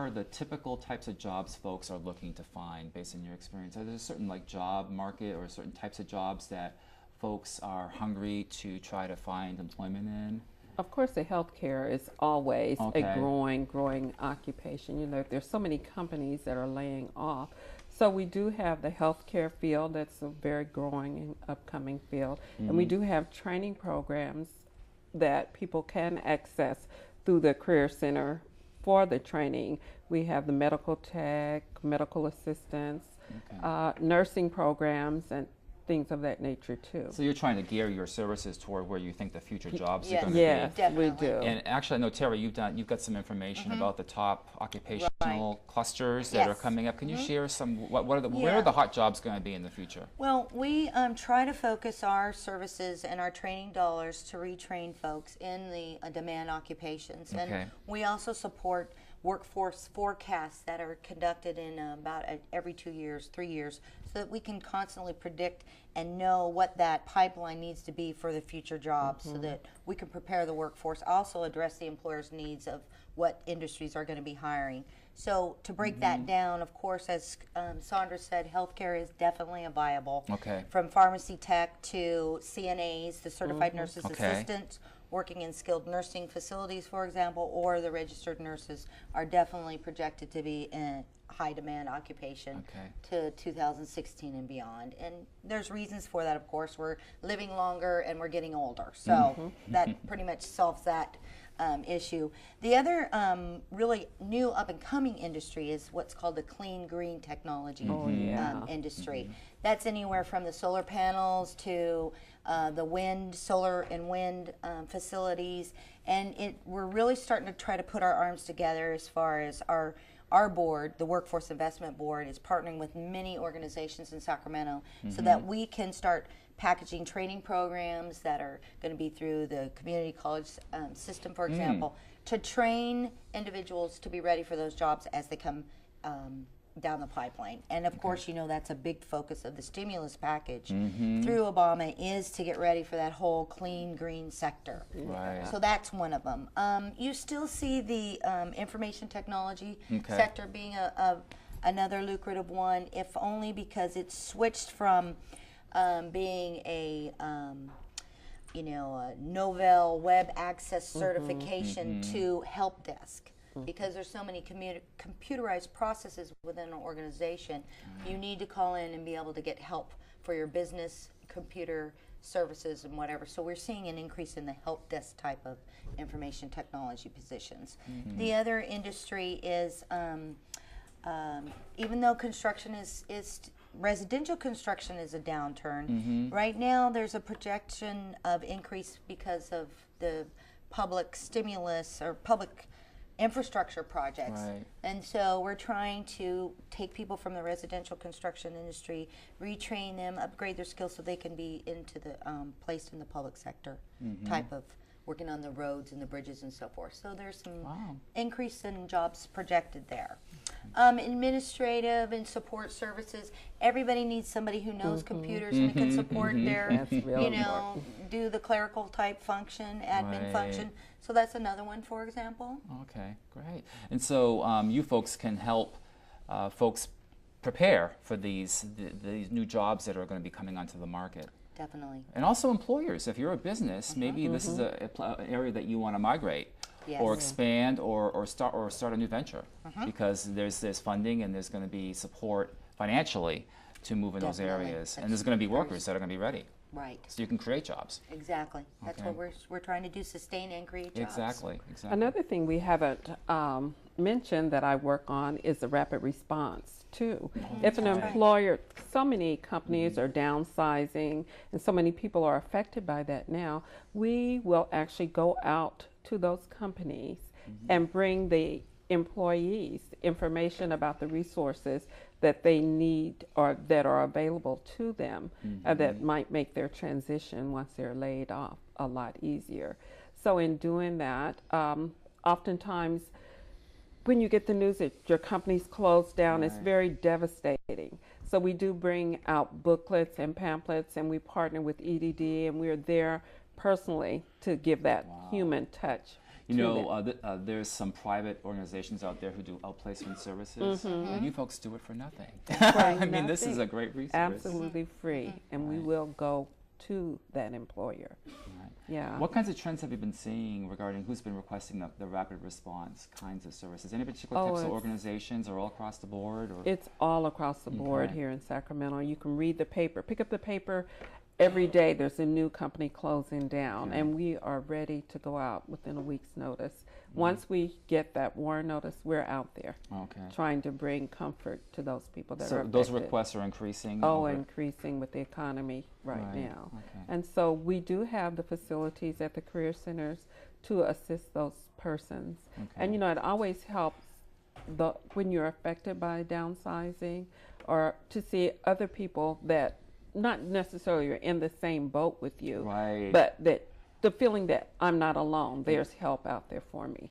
are the typical types of jobs folks are looking to find based on your experience? Are there a certain like job market or certain types of jobs that folks are hungry to try to find employment in? Of course, the healthcare is always Okay. a growing occupation. You know, there's so many companies that are laying off. So we do have the healthcare field that's a very growing and upcoming field. And we do have training programs that people can access through the Career Center for the training. We have the medical tech, medical assistance, nursing programs, and things of that nature too. So you're trying to gear your services toward where you think the future jobs are Yes. going to Yes, be. Definitely. we do. And actually, I know Terri, you've got some information about the top occupational clusters that are Yes. coming up. Can you share some? What are the where Yeah. are the hot jobs going to be in the future? Well, we try to focus our services and our training dollars to retrain folks in the demand occupations. Okay. And we also support workforce forecasts that are conducted in about every 2 years, 3 years, so that we can constantly predict and know what that pipeline needs to be for the future jobs, so that we can prepare the workforce, also address the employer's needs of what industries are going to be hiring. So to break that down, of course, as Saundra said, healthcare is definitely a viable. Okay. From pharmacy tech to CNAs, the certified nurses Okay. assistants, working in skilled nursing facilities, for example, or the registered nurses are definitely projected to be in high demand occupation to 2016 and beyond. And there's reasons for that, of course. We're living longer and we're getting older. So that pretty much solves that issue. The other really new up and coming industry is what's called the clean green technology industry. That's anywhere from the solar panels to the wind, solar and wind facilities. And we're really starting to try to put our arms together as far as our board, the Workforce Investment Board, is partnering with many organizations in Sacramento so that we can start packaging training programs that are going to be through the community college system, for example, to train individuals to be ready for those jobs as they come down the pipeline. And of course, you know, that's a big focus of the stimulus package through Obama, is to get ready for that whole clean green sector. Right. So that's one of them. You still see the information technology sector being another lucrative one, if only because it's switched from being a Novell web access certification to help desk. Because there's so many computerized processes within an organization, you need to call in and be able to get help for your business, computer services, and whatever. So we're seeing an increase in the help desk type of information technology positions. The other industry is, even though construction is residential construction is a downturn, right now there's a projection of increase because of the public stimulus or public infrastructure projects. And so we're trying to take people from the residential construction industry, retrain them, upgrade their skills so they can be into the placed in the public sector type of working on the roads and the bridges and so forth. So there's some increase in jobs projected there. Administrative and support services, everybody needs somebody who knows computers and can support their, do the clerical type function, admin function. So that's another one, for example. Okay, great. And so you folks can help folks prepare for these new jobs that are going to be coming onto the market. Definitely. And also employers, if you're a business, maybe this is an area that you want to migrate or expand or start a new venture, because there's funding and there's going to be support financially to move in those areas. And there's going to be workers that are going to be ready. Right. So you can create jobs. Exactly. That's what we're trying to do, sustain and create jobs. Exactly. Another thing we haven't mentioned that I work on is the rapid response too. If an employer, so many companies are downsizing and so many people are affected by that now, we will actually go out to those companies and bring the employees information about the resources that they need or that are available to them that might make their transition once they're laid off a lot easier. So in doing that, oftentimes when you get the news that your company's closed down, it's very devastating. So we do bring out booklets and pamphlets, and we partner with EDD, and we're there personally to give that human touch. You know, there's some private organizations out there who do outplacement services, and you folks do it for nothing. I mean, this is a great resource. Absolutely free, and we will go to that employer. Right. Yeah. What kinds of trends have you been seeing regarding who's been requesting the rapid response kinds of services? Any particular types of organizations, or all across the board? Or? It's all across the board here in Sacramento. You can read the paper, pick up the paper. Every day there's a new company closing down, and we are ready to go out within a week's notice. Once we get that warrant notice, we're out there trying to bring comfort to those people that are affected. Those requests are increasing? Increasing with the economy right now. And so we do have the facilities at the career centers to assist those persons. And you know, it always helps when you're affected by downsizing, or to see other people that not necessarily are in the same boat with you, but that the feeling that I'm not alone, there's help out there for me.